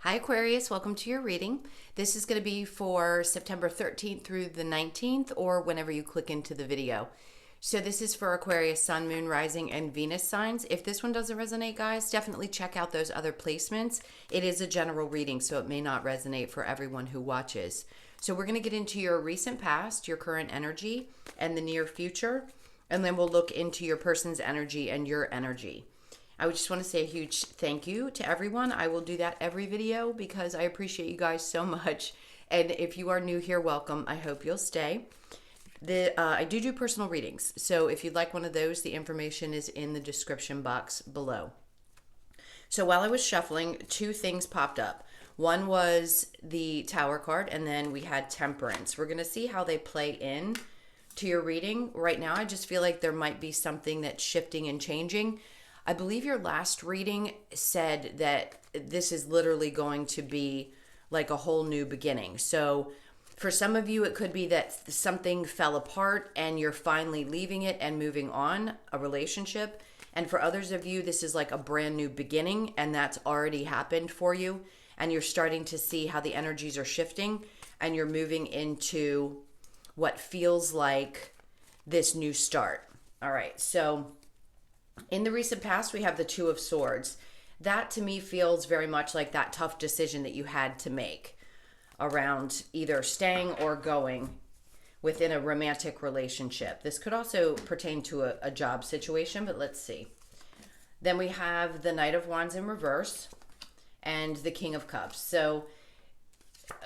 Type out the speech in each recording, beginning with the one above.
Hi Aquarius, welcome to your reading. This is going to be for September 13th through the 19th or whenever you click into the video. So this is for Aquarius, Sun, Moon, Rising, and Venus signs. If this one doesn't resonate, guys, definitely check out those other placements. It is a general reading, so it may not resonate for everyone who watches. So we're going to get into your recent past, your current energy, and the near future, and then we'll look into your person's energy and your energy. I would just want to say a huge thank you to everyone. I will do that every video because I appreciate you guys so much. And if you are new here, welcome. I hope you'll stay. I do personal readings. So if you'd like one of those, the information is in the description box below. So while I was shuffling, two things popped up. One was the Tower card, and then we had Temperance. We're going to see how they play in to your reading. Right now, I just feel like there might be something that's shifting and changing. I believe your last reading said that this is literally going to be like a whole new beginning. So for some of you, it could be that something fell apart and you're finally leaving it and moving on, a relationship. And for others of you, this is like a brand new beginning and that's already happened for you. And you're starting to see how the energies are shifting and you're moving into what feels like this new start. All right, so in the recent past, we have the Two of Swords. That to me feels very much like that tough decision that you had to make around either staying or going within a romantic relationship. This could also pertain to a job situation, but let's see. Then we have the Knight of Wands in reverse and the King of Cups. So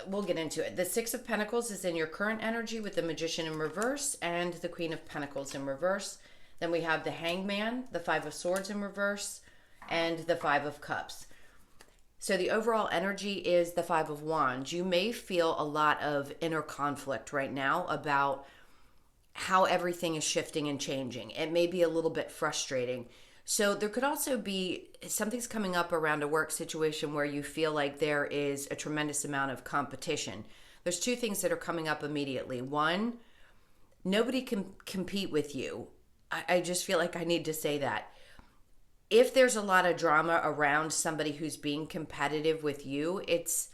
we'll get into it. The Six of Pentacles is in your current energy with the Magician in reverse and the Queen of Pentacles in reverse. Then we have the Hangman, the Five of Swords in reverse, and the Five of Cups. So the overall energy is the Five of Wands. You may feel a lot of inner conflict right now about how everything is shifting and changing. It may be a little bit frustrating. So there could also be something's coming up around a work situation where you feel like there is a tremendous amount of competition. There's two things that are coming up immediately. One, nobody can compete with you. I just feel like I need to say that. If there's a lot of drama around somebody who's being competitive with you, it's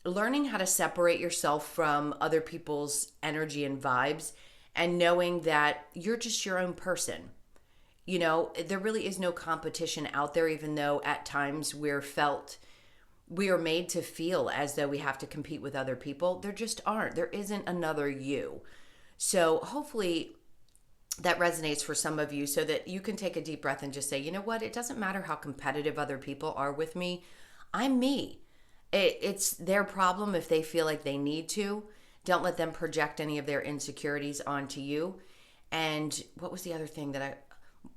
learning how to separate yourself from other people's energy and vibes and knowing that you're just your own person. You know, there really is no competition out there, even though at times we are made to feel as though we have to compete with other people. There just aren't. There isn't another you. So hopefully that resonates for some of you so that you can take a deep breath and just say, you know what? It doesn't matter how competitive other people are with me. I'm me. It's their problem if they feel like they need to. Don't let them project any of their insecurities onto you. And what was the other thing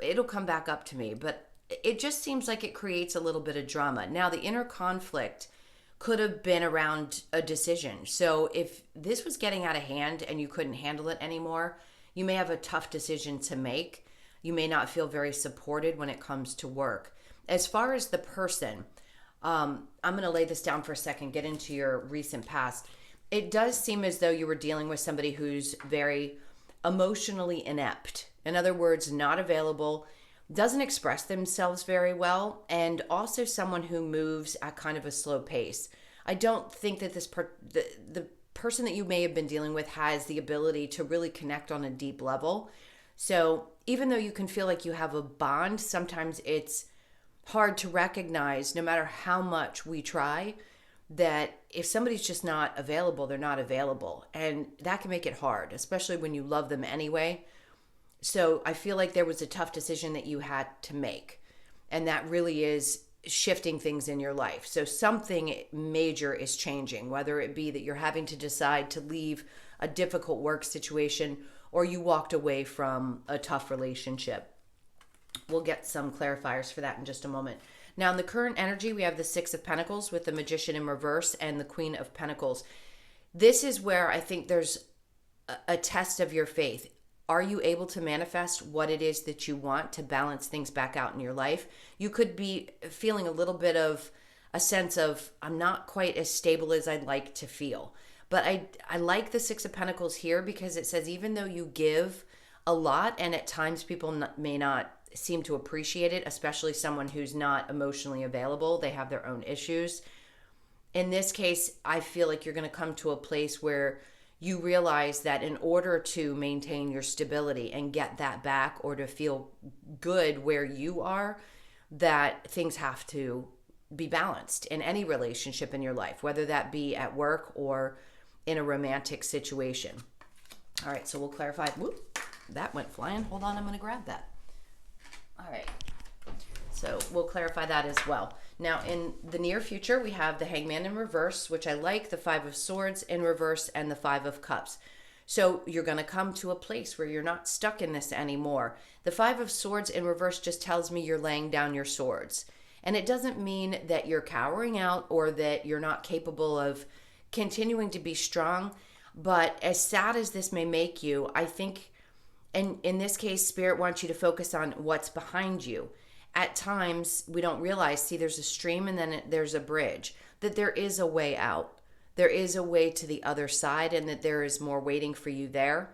it'll come back up to me, but it just seems like it creates a little bit of drama. Now, the inner conflict could have been around a decision. So if this was getting out of hand and you couldn't handle it anymore, you may have a tough decision to make. You may not feel very supported when it comes to work. As far as the person, I'm going to lay this down for a second, get into your recent past. It does seem as though you were dealing with somebody who's very emotionally inept. In other words, not available, doesn't express themselves very well, and also someone who moves at kind of a slow pace. I don't think that the person that you may have been dealing with has the ability to really connect on a deep level. So even though you can feel like you have a bond, sometimes it's hard to recognize, no matter how much we try, that if somebody's just not available, they're not available. And that can make it hard, especially when you love them anyway. So I feel like there was a tough decision that you had to make. And that really is shifting things in your life. So something major is changing, whether it be that you're having to decide to leave a difficult work situation or you walked away from a tough relationship. We'll get some clarifiers for that in just a moment. Now, in the current energy, we have the Six of Pentacles with the Magician in reverse and the Queen of Pentacles. This is where I think there's a test of your faith. Are you able to manifest what it is that you want to balance things back out in your life? You could be feeling a little bit of a sense of, I'm not quite as stable as I'd like to feel. But I like the Six of Pentacles here because it says even though you give a lot and at times people may not seem to appreciate it, especially someone who's not emotionally available, they have their own issues. in this case, I feel like you're going to come to a place where you realize that in order to maintain your stability and get that back, or to feel good where you are, that things have to be balanced in any relationship in your life, whether that be at work or in a romantic situation. All right, so we'll clarify. Whoop, that went flying. Hold on, I'm going to grab that. All right. So we'll clarify that as well. Now, in the near future, we have the Hangman in reverse, which I like, the Five of Swords in reverse, and the Five of Cups. So you're going to come to a place where you're not stuck in this anymore. The Five of Swords in reverse just tells me you're laying down your swords. And it doesn't mean that you're cowering out or that you're not capable of continuing to be strong. But as sad as this may make you, I think, and in this case, Spirit wants you to focus on what's behind you. At times, we don't realize, see, there's a stream and then there's a bridge, that there is a way out. There is a way to the other side, and that there is more waiting for you there.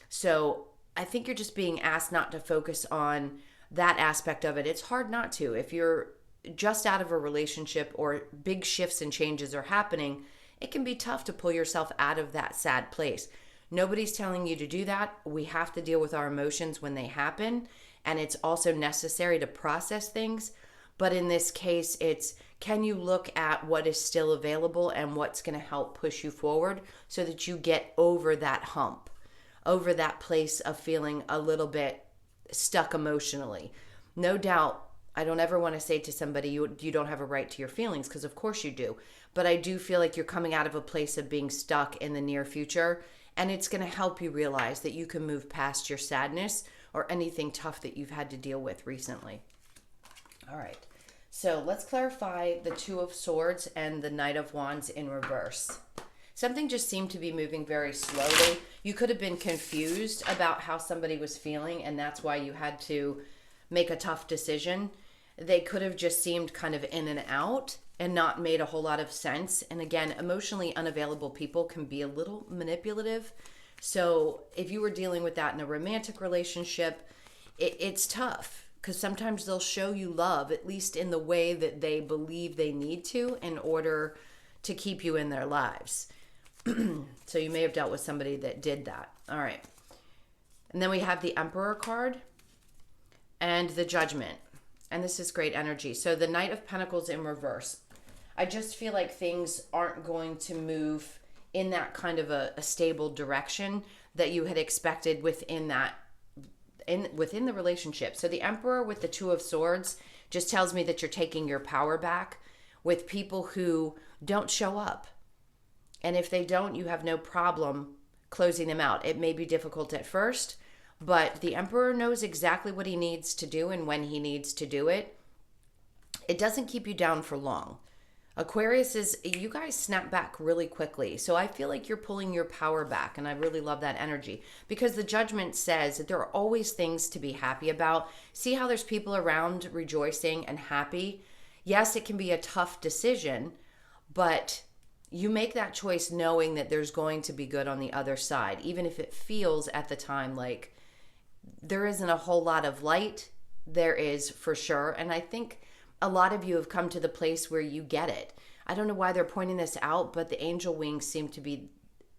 So I think you're just being asked not to focus on that aspect of it. It's hard not to. If you're just out of a relationship or big shifts and changes are happening, it can be tough to pull yourself out of that sad place. Nobody's telling you to do that. We have to deal with our emotions when they happen. And it's also necessary to process things. But in this case, it's, can you look at what is still available and what's going to help push you forward so that you get over that hump, over that place of feeling a little bit stuck emotionally. No doubt, I don't ever want to say to somebody, you don't have a right to your feelings, because of course you do. But I do feel like you're coming out of a place of being stuck in the near future. And it's going to help you realize that you can move past your sadness or anything tough that you've had to deal with recently. All right, so let's clarify the Two of Swords and the Knight of Wands in reverse. Something just seemed to be moving very slowly. You could have been confused about how somebody was feeling, and that's why you had to make a tough decision. They could have just seemed kind of in and out and not made a whole lot of sense. And again, emotionally unavailable people can be a little manipulative. So if you were dealing with that in a romantic relationship, it's tough, because sometimes they'll show you love, at least in the way that they believe they need to, in order to keep you in their lives. So you may have dealt with somebody that did that. All right. And then we have the Emperor card and the Judgment. And this is great energy. So the Knight of Pentacles in reverse. I just feel like things aren't going to move in that kind of a stable direction that you had expected within the relationship. So the Emperor with the Two of Swords just tells me that you're taking your power back with people who don't show up. And if they don't, you have no problem closing them out. It may be difficult at first, but the Emperor knows exactly what he needs to do and when he needs to do it. It doesn't keep you down for long. Aquarius is, you guys snap back really quickly. So I feel like you're pulling your power back, and I really love that energy, because the Judgment says that there are always things to be happy about. See how there's people around rejoicing and happy? Yes, it can be a tough decision, but you make that choice knowing that there's going to be good on the other side, even if it feels at the time like there isn't a whole lot of light. There is, for sure. And I think a lot of you have come to the place where you get it. I don't know why they're pointing this out, but the angel wings seem to be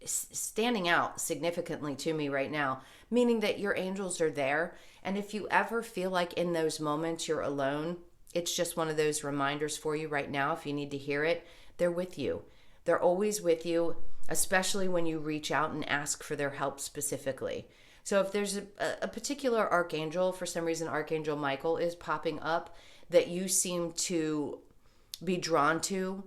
standing out significantly to me right now, meaning that your angels are there. And if you ever feel like in those moments you're alone, it's just one of those reminders for you right now. If you need to hear it, they're with you. They're always with you, especially when you reach out and ask for their help specifically. So if there's a particular archangel, for some reason Archangel Michael is popping up, that you seem to be drawn to,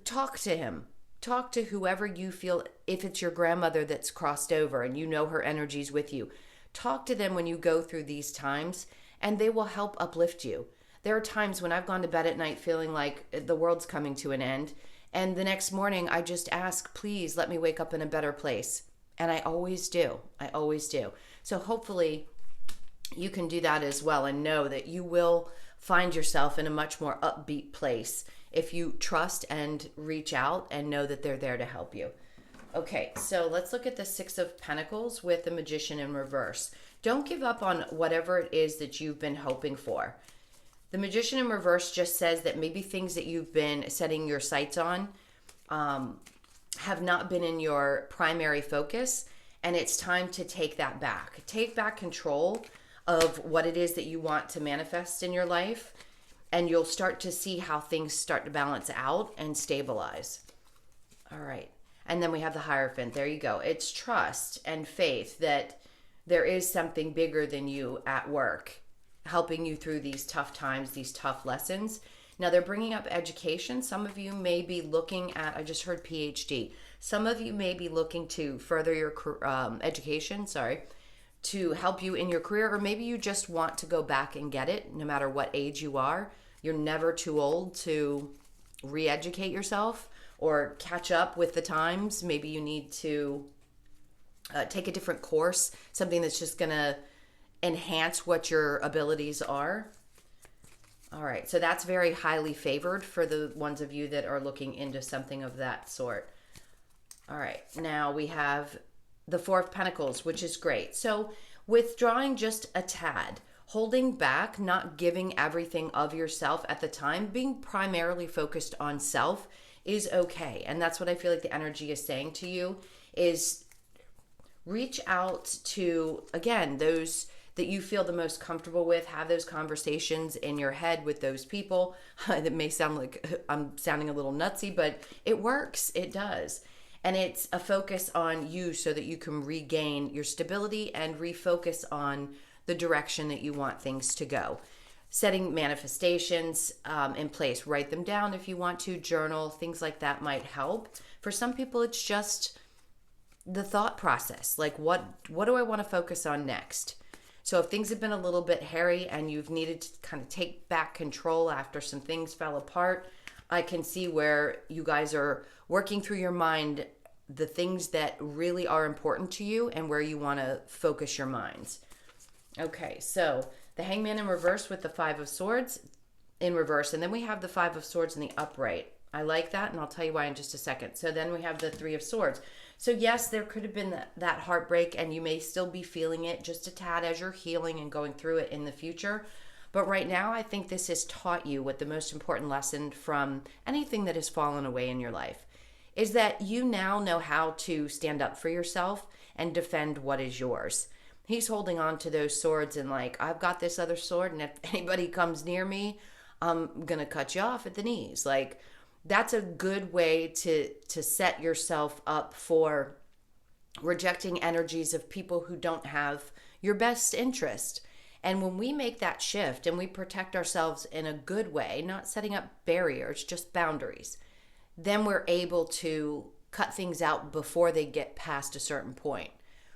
talk to him. Talk to whoever you feel, if it's your grandmother that's crossed over and you know her energy's with you. Talk to them when you go through these times, and they will help uplift you. There are times when I've gone to bed at night feeling like the world's coming to an end, and the next morning I just ask, please let me wake up in a better place. And I always do. I always do. So hopefully you can do that as well, and know that you will find yourself in a much more upbeat place if you trust and reach out and know that they're there to help you. Okay, so let's look at the Six of Pentacles with the Magician in reverse. Don't give up on whatever it is that you've been hoping for. The Magician in reverse just says that maybe things that you've been setting your sights on have not been in your primary focus, and it's time to take that back. Take back control of what it is that you want to manifest in your life, and you'll start to see how things start to balance out and stabilize. All right. And then we have the Hierophant. There you go. It's trust and faith that there is something bigger than you at work helping you through these tough times, these tough lessons. Now they're bringing up education. Some of you may be looking at, I just heard PhD. Some of you may be looking to further your education, to help you in your career, or maybe you just want to go back and get it no matter what age you are. You're never too old to re-educate yourself or catch up with the times. Maybe you need to take a different course, something that's just going to enhance what your abilities are. All right, so that's very highly favored for the ones of you that are looking into something of that sort. All right, now we have the Four of Pentacles, which is great. So withdrawing just a tad, holding back, not giving everything of yourself at the time, being primarily focused on self is okay. And that's what I feel like the energy is saying to you, is reach out to, again, those that you feel the most comfortable with. Have those conversations in your head with those people. That may sound like I'm sounding a little nutsy, but it works. It does. And it's a focus on you so that you can regain your stability and refocus on the direction that you want things to go. Setting manifestations in place. Write them down if you want to. Journal. Things like that might help. For some people, it's just the thought process. Like, what do I want to focus on next? So if things have been a little bit hairy and you've needed to kind of take back control after some things fell apart, I can see where you guys are working through your mind the things that really are important to you and where you want to focus your minds. Okay, so the Hangman in reverse with the Five of Swords in reverse, and then we have the Five of Swords in the upright. I like that, and I'll tell you why in just a second. So then we have the Three of Swords. So yes, there could have been that heartbreak, and you may still be feeling it just a tad as you're healing and going through it in the future. But right now, I think this has taught you what the most important lesson from anything that has fallen away in your life is, that you now know how to stand up for yourself and defend what is yours. He's holding on to those swords and like, I've got this other sword, and if anybody comes near me, I'm going to cut you off at the knees. Like, that's a good way to set yourself up for rejecting energies of people who don't have your best interest. And when we make that shift and we protect ourselves in a good way, not setting up barriers, just boundaries, then we're able to cut things out before they get past a certain point.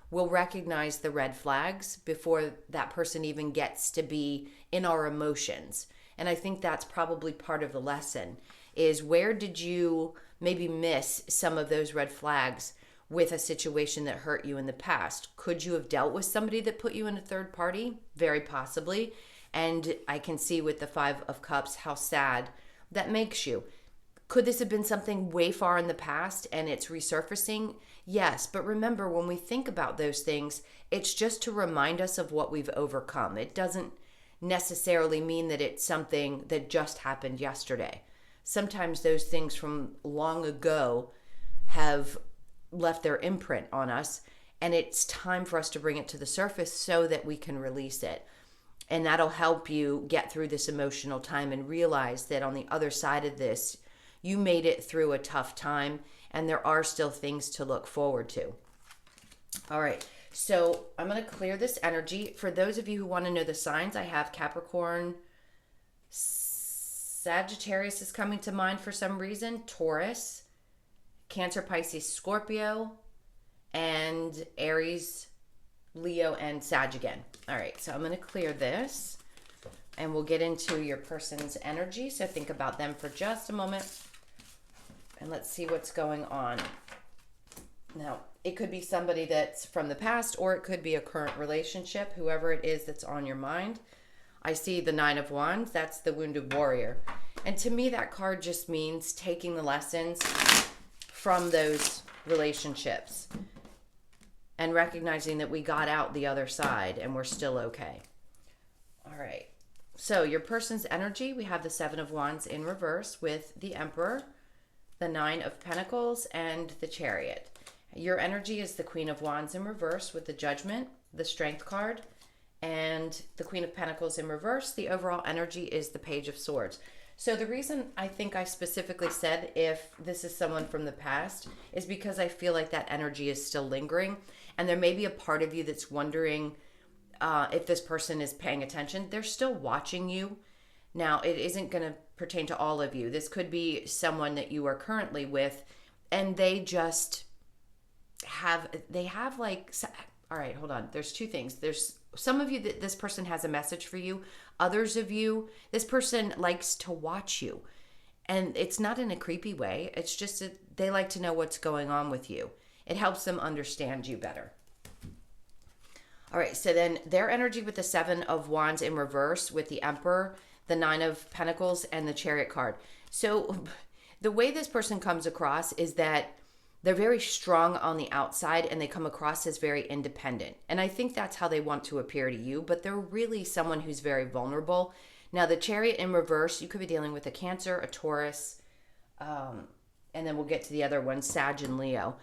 We'll recognize the red flags before that person even gets to be in our emotions. And I think that's probably part of the lesson, is where did you maybe miss some of those red flags with a situation that hurt you in the past? Could you have dealt with somebody that put you in a third party? Very possibly. And I can see with the Five of Cups how sad that makes you. Could this have been something way far in the past and it's resurfacing? Yes, but remember, when we think about those things, it's just to remind us of what we've overcome. It doesn't necessarily mean that it's something that just happened yesterday. Sometimes those things from long ago have left their imprint on us, and it's time for us to bring it to the surface so that we can release it. And that'll help you get through this emotional time and realize that on the other side of this, you made it through a tough time, and there are still things to look forward to. All right, so I'm going to clear this energy. For those of you who want to know the signs, I have Capricorn, Sagittarius is coming to mind for some reason, Taurus, Cancer, Pisces, Scorpio, and Aries, Leo, and Sag again. All right, so I'm going to clear this, and we'll get into your person's energy. So think about them for just a moment, and let's see what's going on. Now, it could be somebody that's from the past, or it could be a current relationship, whoever it is that's on your mind. I see the Nine of Wands. That's the Wounded Warrior. And to me, that card just means taking the lessons from those relationships and recognizing that we got out the other side and we're still okay. All right. So your person's energy, we have the Seven of Wands in reverse with the Emperor, the Nine of Pentacles, and the Chariot. Your energy is the Queen of Wands in reverse with the Judgment, the Strength card, and the Queen of Pentacles in reverse. The overall energy is the Page of Swords. So the reason I think I specifically said if this is someone from the past is because I feel like that energy is still lingering. And there may be a part of you that's wondering if this person is paying attention. They're still watching you. Now, it isn't going to pertain to all of you. This could be someone that you are currently with, and they just have like, all right, hold on. There's two things. There's some of you that this person has a message for you. Others of you, this person likes to watch you. And it's not in a creepy way. It's just that they like to know what's going on with you. It helps them understand you better. All right, so then their energy with the Seven of Wands in reverse with the Emperor, the Nine of Pentacles, and the Chariot card. So the way this person comes across is that they're very strong on the outside and they come across as very independent. And I think that's how they want to appear to you, but they're really someone who's very vulnerable. Now, the Chariot in reverse, you could be dealing with a Cancer, a Taurus, and then we'll get to the other one, Sag and Leo.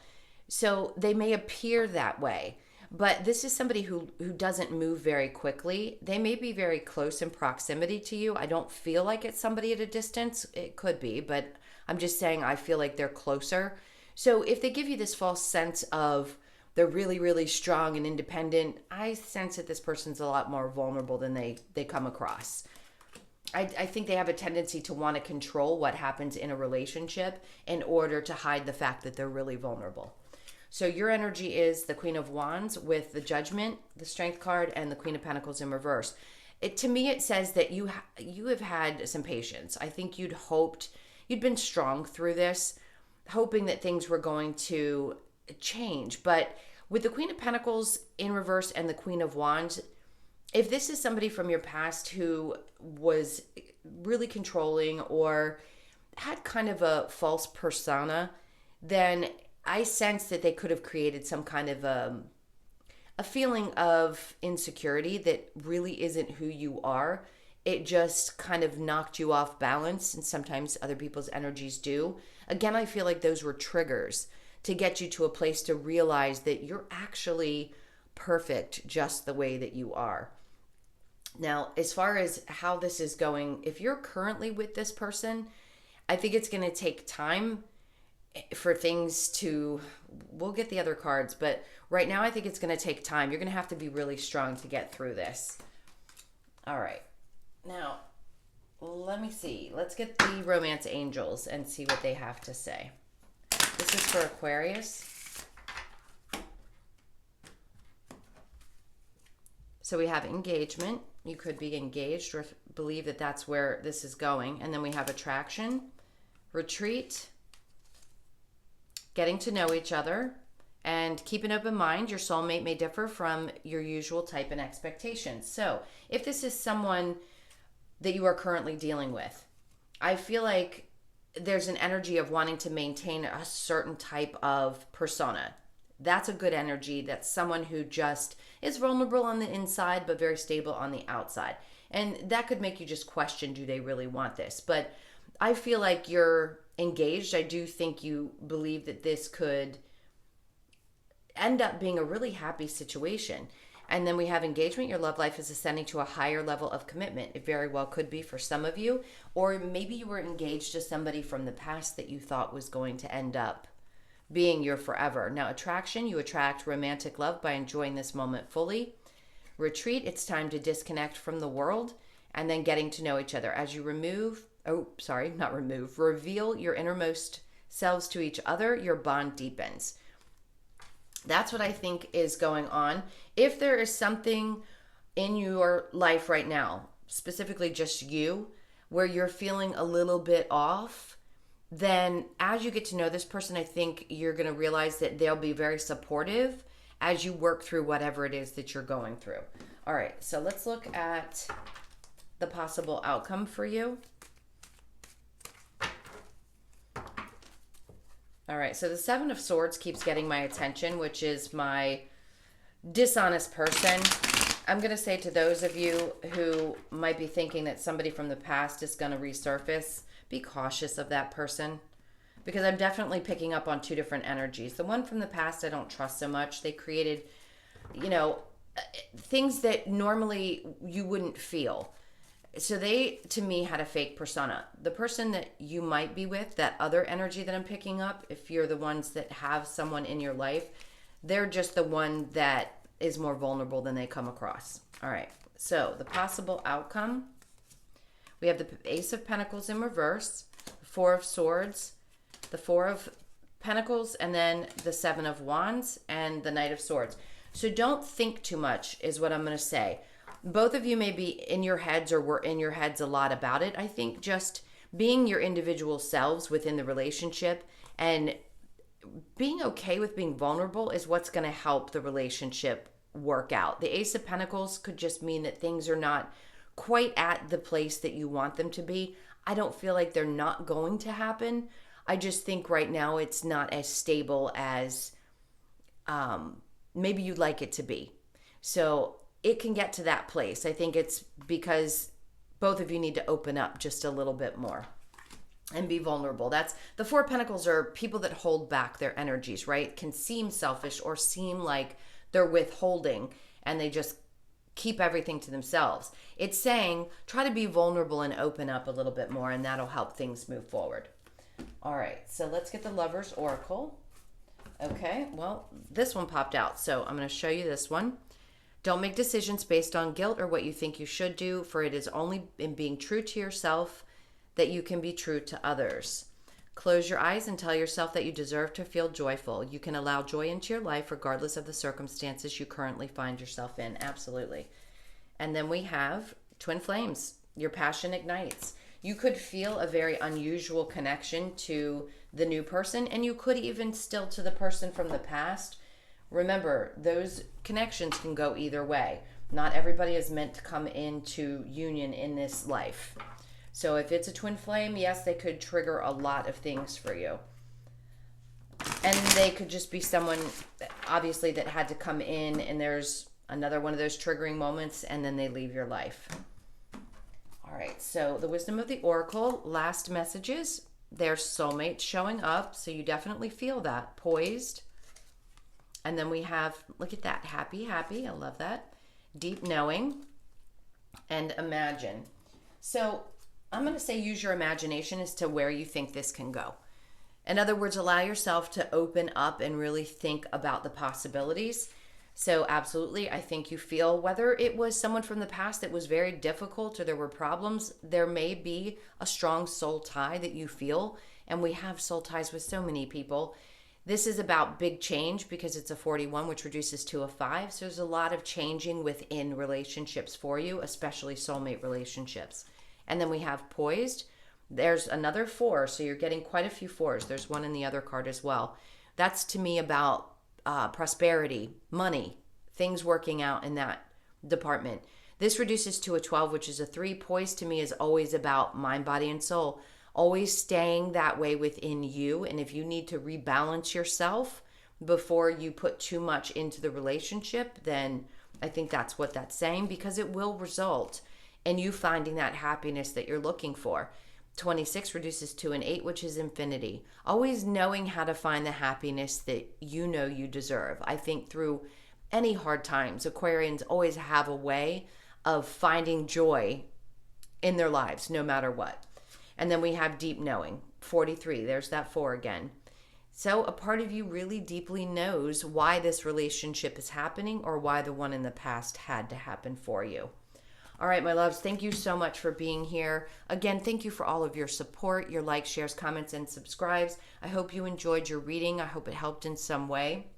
So they may appear that way, but this is somebody who doesn't move very quickly. They may be very close in proximity to you. I don't feel like it's somebody at a distance. It could be, but I'm just saying I feel like they're closer. So if they give you this false sense of they're really, really strong and independent, I sense that this person's a lot more vulnerable than they come across. I think they have a tendency to want to control what happens in a relationship in order to hide the fact that they're really vulnerable. So your energy is the Queen of Wands with the Judgment, the Strength card, and the Queen of Pentacles in reverse. To me, it says that you have had some patience. I think you'd been strong through this, hoping that things were going to change. But with the Queen of Pentacles in reverse and the Queen of Wands, if this is somebody from your past who was really controlling or had kind of a false persona, then I sense that they could have created some kind of a feeling of insecurity that really isn't who you are. It just kind of knocked you off balance, and sometimes other people's energies do. Again, I feel like those were triggers to get you to a place to realize that you're actually perfect just the way that you are. Now, as far as how this is going, if you're currently with this person, I think it's going to take time for things to, we'll get the other cards, but right now I think it's going to take time. You're going to have to be really strong to get through this. All right. Now, let me see. Let's get the Romance Angels and see what they have to say. This is for Aquarius. So we have engagement. You could be engaged or believe that that's where this is going. And then we have attraction, retreat, getting to know each other, and keep an open mind. Your soulmate may differ from your usual type and expectations. So if this is someone that you are currently dealing with, I feel like there's an energy of wanting to maintain a certain type of persona. That's a good energy. That's someone who just is vulnerable on the inside, but very stable on the outside. And that could make you just question, do they really want this? But I feel like you're engaged. I do think you believe that this could end up being a really happy situation. And then we have engagement. Your love life is ascending to a higher level of commitment. It very well could be for some of you, or maybe you were engaged to somebody from the past that you thought was going to end up being your forever. Now, attraction, you attract romantic love by enjoying this moment fully. Retreat, it's time to disconnect from the world, and then getting to know each other. As you reveal your innermost selves to each other, your bond deepens. That's what I think is going on. If there is something in your life right now, specifically just you, where you're feeling a little bit off, then as you get to know this person, I think you're going to realize that they'll be very supportive as you work through whatever it is that you're going through. All right, so let's look at the possible outcome for you. All right, so the Seven of Swords keeps getting my attention, which is my dishonest person. I'm going to say to those of you who might be thinking that somebody from the past is going to resurface, be cautious of that person, because I'm definitely picking up on two different energies. The one from the past I don't trust so much. They created, things that normally you wouldn't feel. So they, to me, had a fake persona. The person that you might be with, that other energy that I'm picking up, if you're the ones that have someone in your life, they're just the one that is more vulnerable than they come across. All right, so the possible outcome, we have the Ace of Pentacles in reverse, Four of Swords, the Four of Pentacles, and then the Seven of Wands and the Knight of Swords. So don't think too much is what I'm going to say. Both of you may be in your heads or were in your heads a lot about it. I think just being your individual selves within the relationship and being okay with being vulnerable is what's going to help the relationship work out. The Ace of Pentacles could just mean that things are not quite at the place that you want them to be. I don't feel like they're not going to happen. I just think right now it's not as stable as maybe you'd like it to be. So it can get to that place. I think it's because both of you need to open up just a little bit more and be vulnerable. That's the Four of Pentacles are people that hold back their energies, right? Can seem selfish or seem like they're withholding and they just keep everything to themselves. It's saying try to be vulnerable and open up a little bit more, and that'll help things move forward. All right, so let's get the Lover's Oracle. Okay, well, this one popped out, so I'm going to show you this one. Don't make decisions based on guilt or what you think you should do, for it is only in being true to yourself that you can be true to others. Close your eyes and tell yourself that you deserve to feel joyful. You can allow joy into your life regardless of the circumstances you currently find yourself in. Absolutely. And then we have Twin Flames. Your passion ignites. You could feel a very unusual connection to the new person, and you could even still to the person from the past. Remember, those connections can go either way. Not everybody is meant to come into union in this life. So if it's a twin flame, yes, they could trigger a lot of things for you. And they could just be someone, obviously, that had to come in, and there's another one of those triggering moments, and then they leave your life. All right, so the Wisdom of the Oracle, last messages. There's soulmate showing up, so you definitely feel that. Poised. And then we have, look at that, happy, happy. I love that. Deep knowing and imagine. So I'm going to say use your imagination as to where you think this can go. In other words, allow yourself to open up and really think about the possibilities. So absolutely, I think you feel, whether it was someone from the past that was very difficult or there were problems, there may be a strong soul tie that you feel. And we have soul ties with so many people. This is about big change because it's a 41, which reduces to a 5. So there's a lot of changing within relationships for you, especially soulmate relationships. And then we have poised. There's another 4, so you're getting quite a few 4s. There's one in the other card as well. That's to me about prosperity, money, things working out in that department. This reduces to a 12, which is a 3. Poised to me is always about mind, body, and soul. Always staying that way within you. And if you need to rebalance yourself before you put too much into the relationship, then I think that's what that's saying, because it will result in you finding that happiness that you're looking for. 26 reduces to an 8, which is infinity. Always knowing how to find the happiness that you know you deserve. I think through any hard times, Aquarians always have a way of finding joy in their lives, no matter what. And then we have deep knowing, 43. There's that 4 again. So a part of you really deeply knows why this relationship is happening or why the one in the past had to happen for you. All right, my loves, thank you so much for being here. Again, thank you for all of your support, your likes, shares, comments, and subscribes. I hope you enjoyed your reading. I hope it helped in some way.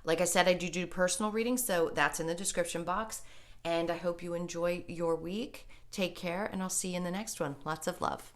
Like I said, I do personal readings, so that's in the description box. And I hope you enjoy your week. Take care, and I'll see you in the next one. Lots of love.